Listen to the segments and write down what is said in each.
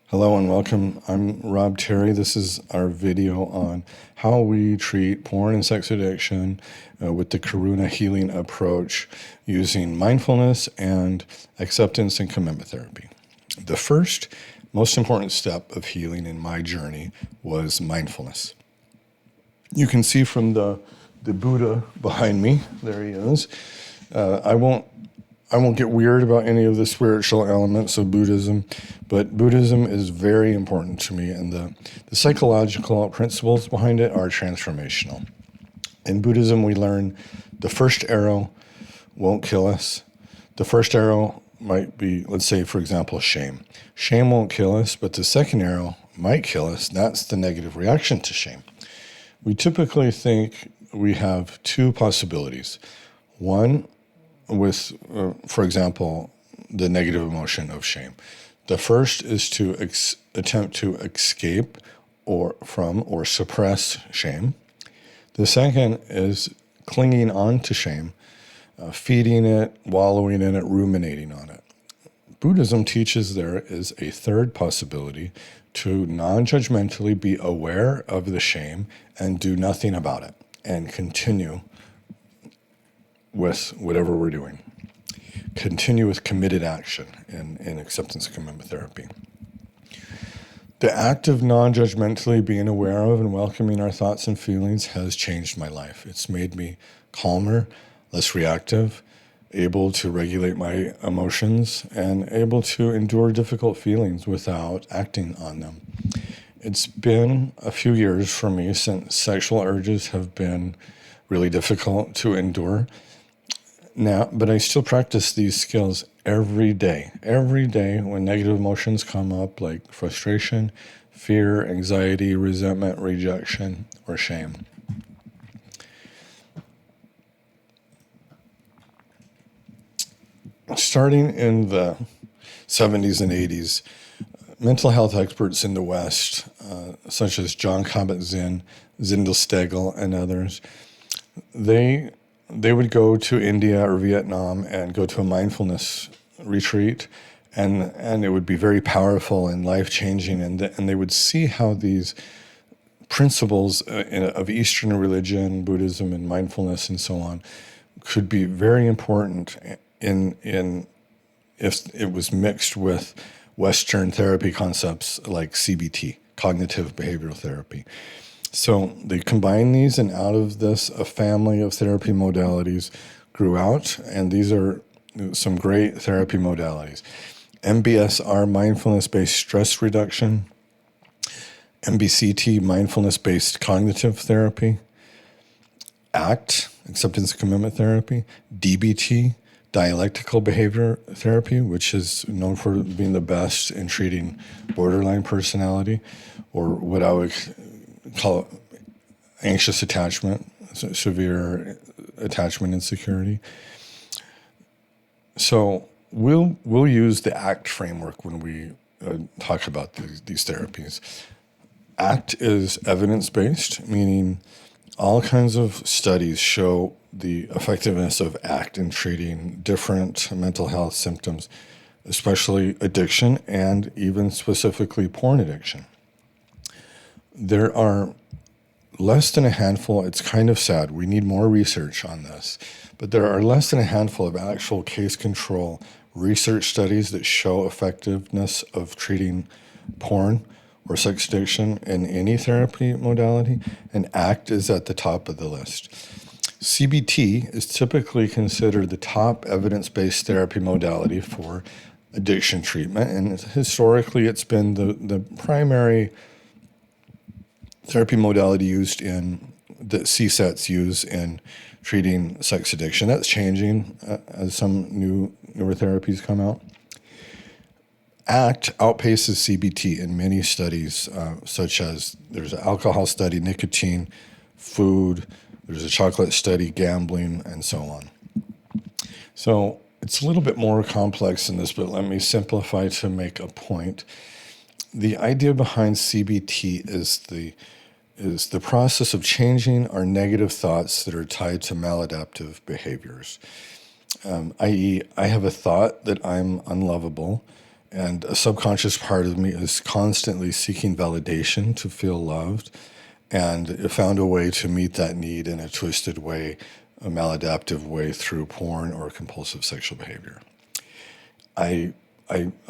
Hello and welcome. I'm Rob Terry. This is our video on how we treat porn and sex addiction with the Karuna healing approach using mindfulness and acceptance and commitment therapy. The first most important step of healing in my journey was mindfulness. You can see from the Buddha behind me, there he is. I won't get weird about any of the spiritual elements of Buddhism, but Buddhism is very important to me, and the psychological principles behind it are transformational. In Buddhism, we learn the first arrow won't kill us. The first arrow might be, let's say, for example, shame. Shame won't kill us, but the second arrow might kill us. That's the negative reaction to shame. We typically think we have two possibilities. One, with, for example, the negative emotion of shame. The first is to attempt to escape or suppress shame. The second is clinging on to shame, feeding it, wallowing in it, ruminating on it. Buddhism teaches there is a third possibility to non-judgmentally be aware of the shame and do nothing about it and continue with whatever we're doing. Continue with committed action in acceptance and commitment therapy. The act of non-judgmentally being aware of and welcoming our thoughts and feelings has changed my life. It's made me calmer, less reactive, able to regulate my emotions, and able to endure difficult feelings without acting on them. It's been a few years for me since sexual urges have been really difficult to endure. Now, but I still practice these skills every day. Every day when negative emotions come up like frustration, fear, anxiety, resentment, rejection, or shame. Starting in the 70s and 80s, mental health experts in the West, such as John Kabat-Zinn, Zindel Stegel, and others, they would go to India or Vietnam and go to a mindfulness retreat, and it would be very powerful and life-changing, and they would see how these principles of Eastern religion, Buddhism, and mindfulness and so on could be very important in if it was mixed with Western therapy concepts like CBT, cognitive behavioral therapy. So they combined these, and out of this, a family of therapy modalities grew out, and these are some great therapy modalities. MBSR, mindfulness-based stress reduction. MBCT, mindfulness-based cognitive therapy. ACT, acceptance and commitment therapy. DBT, dialectical behavior therapy, which is known for being the best in treating borderline personality, or what I would call it anxious attachment, severe attachment insecurity. So we'll use the ACT framework when we talk about these therapies. ACT is evidence-based, meaning all kinds of studies show the effectiveness of ACT in treating different mental health symptoms, especially addiction and even specifically porn addiction. There are less than a handful, it's kind of sad, we need more research on this, but there are less than a handful of actual case control research studies that show effectiveness of treating porn or sex addiction in any therapy modality, and ACT is at the top of the list. CBT is typically considered the top evidence-based therapy modality for addiction treatment, and historically it's been the primary therapy modality used that CSATs use in treating sex addiction. That's changing as some newer therapies come out. ACT outpaces CBT in many studies, such as there's an alcohol study, nicotine, food, there's a chocolate study, gambling, and so on. So it's a little bit more complex than this, but let me simplify to make a point. The idea behind CBT is the process of changing our negative thoughts that are tied to maladaptive behaviors. I.e., I have a thought that I'm unlovable, And a subconscious part of me is constantly seeking validation to feel loved. And it found a way to meet that need in a twisted way, a maladaptive way through porn or compulsive sexual behavior. I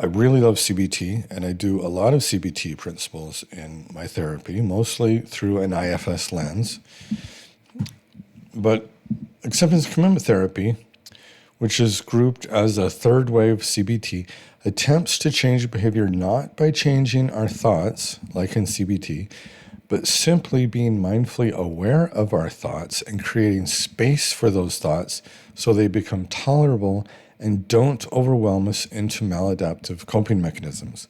really love CBT, and I do a lot of CBT principles in my therapy, mostly through an IFS lens. But acceptance commitment therapy, which is grouped as a third wave CBT, attempts to change behavior not by changing our thoughts, like in CBT, but simply being mindfully aware of our thoughts and creating space for those thoughts so they become tolerable and don't overwhelm us into maladaptive coping mechanisms.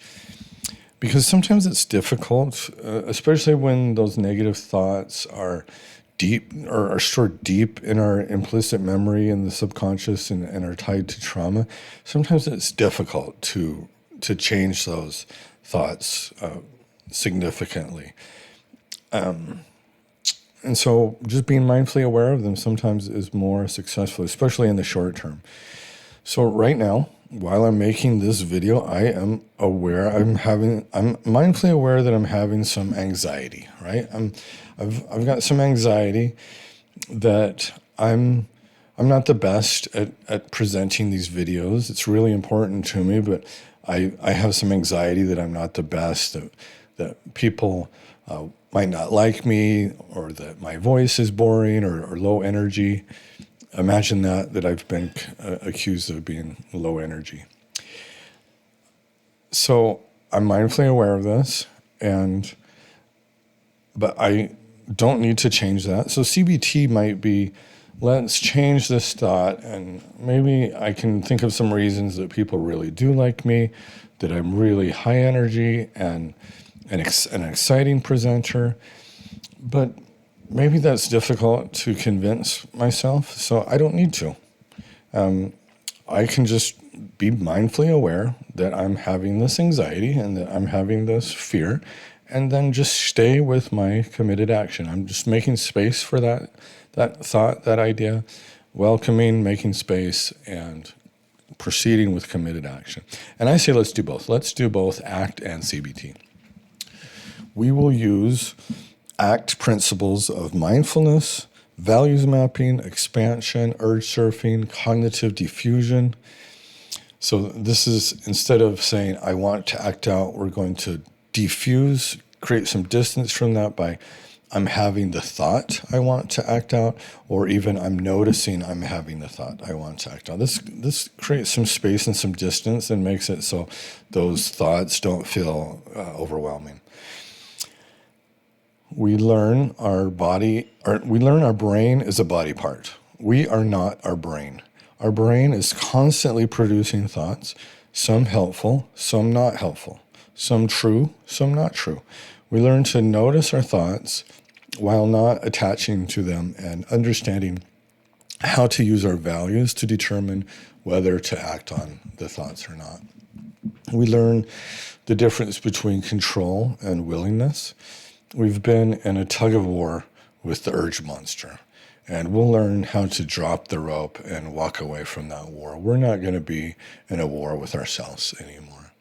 Because sometimes it's difficult, especially when those negative thoughts are deep or are stored deep in our implicit memory in the subconscious and are tied to trauma. Sometimes it's difficult to change those thoughts significantly. And so just being mindfully aware of them sometimes is more successful, especially in the short term. So right now, while I'm making this video, I am aware I'm mindfully aware that I'm having some anxiety, right? I've got some anxiety that I'm not the best at presenting these videos. It's really important to me, but I have some anxiety that I'm not the best, that people might not like me, or that my voice is boring or low energy. Imagine that I've been accused of being low energy. So I'm mindfully aware of this, but I don't need to change that. So CBT might be, let's change this thought, and maybe I can think of some reasons that people really do like me, that I'm really high energy and an exciting presenter, but maybe that's difficult to convince myself, so I don't need to. I can just be mindfully aware that I'm having this anxiety and that I'm having this fear, and then just stay with my committed action. I'm just making space for that thought, that idea, welcoming, making space, and proceeding with committed action. And I say let's do both. Let's do both ACT and CBT. We will use ACT principles of mindfulness, values mapping, expansion, urge surfing, cognitive diffusion. So this is, instead of saying, I want to act out, we're going to diffuse, create some distance from that by, I'm having the thought I want to act out, or even I'm noticing I'm having the thought I want to act out. This creates some space and some distance and makes it so those thoughts don't feel overwhelming. We learn our brain is a body part. We are not our brain. Our brain is constantly producing thoughts, some helpful, some not helpful, some true, some not true. We learn to notice our thoughts while not attaching to them and understanding how to use our values to determine whether to act on the thoughts or not. We learn the difference between control and willingness. We've been in a tug of war with the urge monster, and we'll learn how to drop the rope and walk away from that war. We're not going to be in a war with ourselves anymore.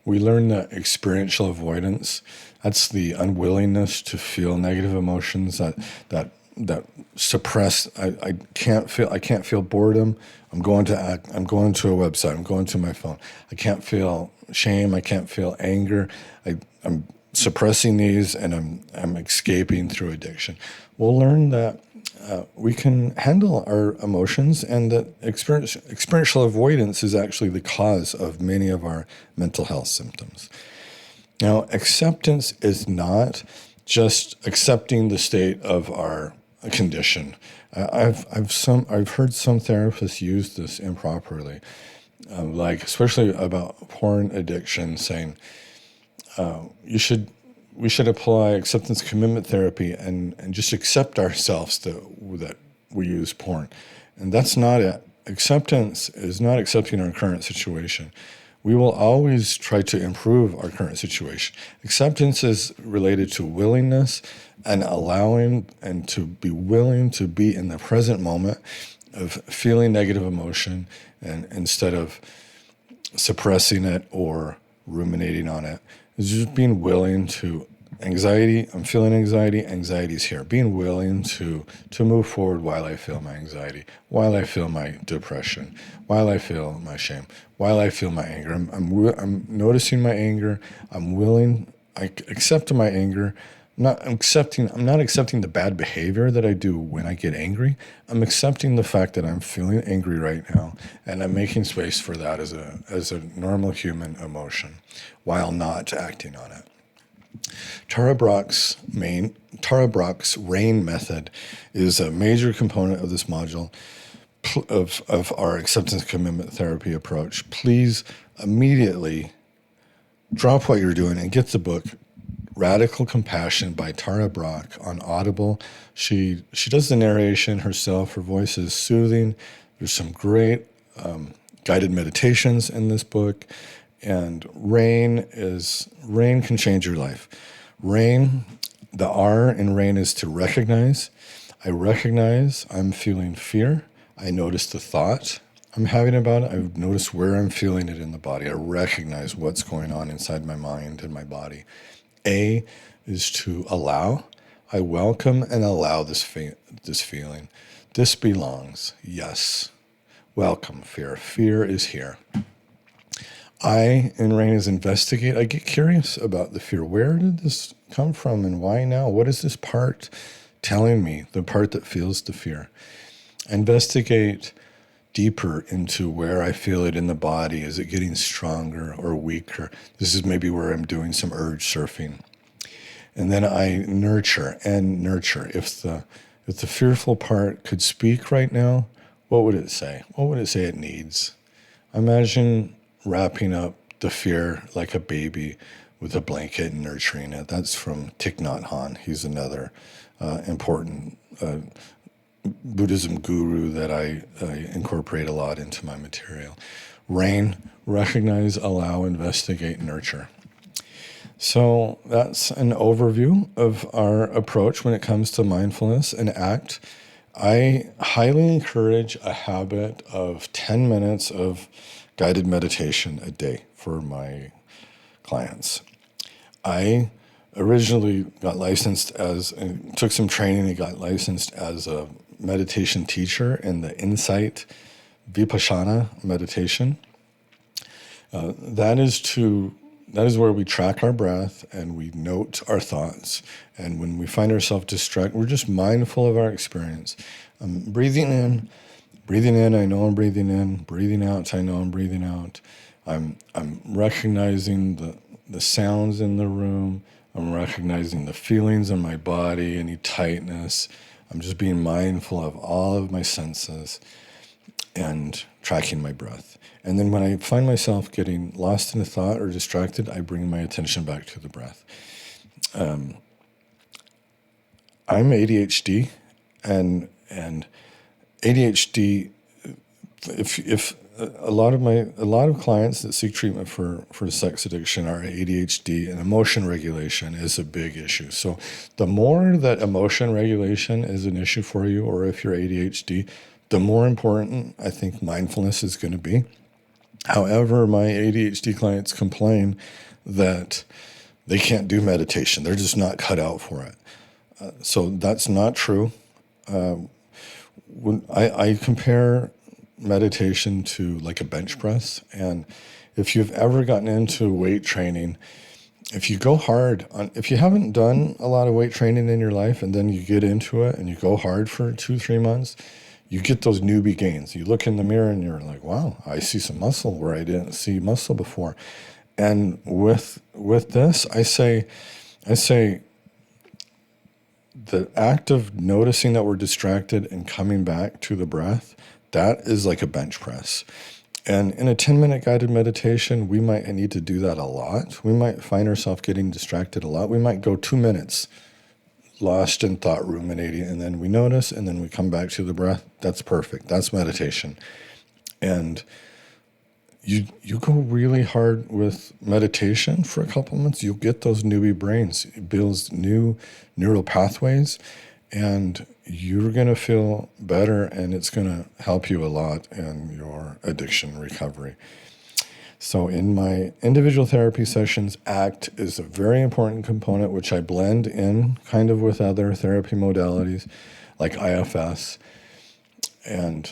We learn that experiential avoidance, that's the unwillingness to feel negative emotions that suppress. I can't feel boredom. I'm going to a website. I'm going to my phone. I can't feel shame. I can't feel anger. I'm suppressing these, and I'm escaping through addiction. We'll learn that we can handle our emotions, and that experiential avoidance is actually the cause of many of our mental health symptoms. Now, acceptance is not just accepting the state of our condition. I've heard some therapists use this improperly, like especially about porn addiction, saying we should apply acceptance commitment therapy and just accept ourselves that we use porn. And that's not it. Acceptance is not accepting our current situation. We will always try to improve our current situation. Acceptance is related to willingness and allowing and to be willing to be in the present moment of feeling negative emotion, and instead of suppressing it or ruminating on it. It's just being willing to anxiety. I'm feeling anxiety. Anxiety's here. Being willing to move forward while I feel my anxiety, while I feel my depression, while I feel my shame, while I feel my anger. I'm noticing my anger. I'm willing. I accept my anger. I'm not accepting the bad behavior that I do when I get angry. I'm accepting the fact that I'm feeling angry right now, and I'm making space for that as a normal human emotion, while not acting on it. Tara Brach's RAIN method is a major component of this module of our acceptance commitment therapy approach. Please immediately drop what you're doing and get the book Radical Compassion by Tara Brach on Audible. She does the narration herself. Her voice is soothing. There's some great guided meditations in this book. And RAIN can change your life. RAIN, the R in RAIN is to recognize. I recognize I'm feeling fear. I notice the thought I'm having about it. I notice where I'm feeling it in the body. I recognize what's going on inside my mind and my body. A is to allow. I welcome and allow this feeling. This belongs. Yes. Welcome fear. Fear is here. I in RAIN is investigate. I get curious about the fear. Where did this come from and why now? What is this part telling me, the part that feels the fear? I investigate deeper into where I feel it in the body. Is it getting stronger or weaker? This is maybe where I'm doing some urge surfing. And then I nurture. If the fearful part could speak right now, what would it say? What would it say it needs? Imagine wrapping up the fear like a baby with a blanket and nurturing it. That's from Thich Nhat Hanh. He's another important Buddhism guru that I incorporate a lot into my material. RAIN, recognize, allow, investigate, nurture. So that's an overview of our approach when it comes to mindfulness and ACT. I highly encourage a habit of 10 minutes of guided meditation a day for my clients. I originally got licensed took some training and got licensed as a meditation teacher in the Insight Vipassana meditation. That is where we track our breath and we note our thoughts. And when we find ourselves distracted, we're just mindful of our experience. I'm breathing in, I know I'm breathing in, breathing out, I know I'm breathing out. I'm recognizing the sounds in the room. I'm recognizing the feelings in my body, any tightness. I'm just being mindful of all of my senses and tracking my breath. And then when I find myself getting lost in a thought or distracted, I bring my attention back to the breath. I'm ADHD, and ADHD. If a lot of clients that seek treatment for sex addiction are ADHD, and emotion regulation is a big issue. So the more that emotion regulation is an issue for you, or if you're ADHD, the more important I think mindfulness is going to be. However, my ADHD clients complain that they can't do meditation. They're just not cut out for it. So that's not true. When I compare meditation to like a bench press, and if you've ever gotten into weight training, if you go hard if you haven't done a lot of weight training in your life and then you get into it and you go hard for 2-3 months, you get those newbie gains. You look in the mirror and you're like, wow, I see some muscle where I didn't see muscle before. And with this, I say the act of noticing that we're distracted and coming back to the breath, that is like a bench press. And in a 10-minute guided meditation, we might need to do that a lot. We might find ourselves getting distracted a lot. We might go 2 minutes lost in thought, ruminating, and then we notice, and then we come back to the breath. That's perfect. That's meditation. And you go really hard with meditation for a couple months, you'll get those newbie brains. It builds new neural pathways, and you're going to feel better, and it's going to help you a lot in your addiction recovery. So in my individual therapy sessions, ACT is a very important component, which I blend in kind of with other therapy modalities like IFS. And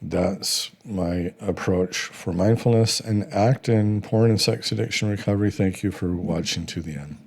that's my approach for mindfulness and ACT in porn and sex addiction recovery. Thank you for watching to the end.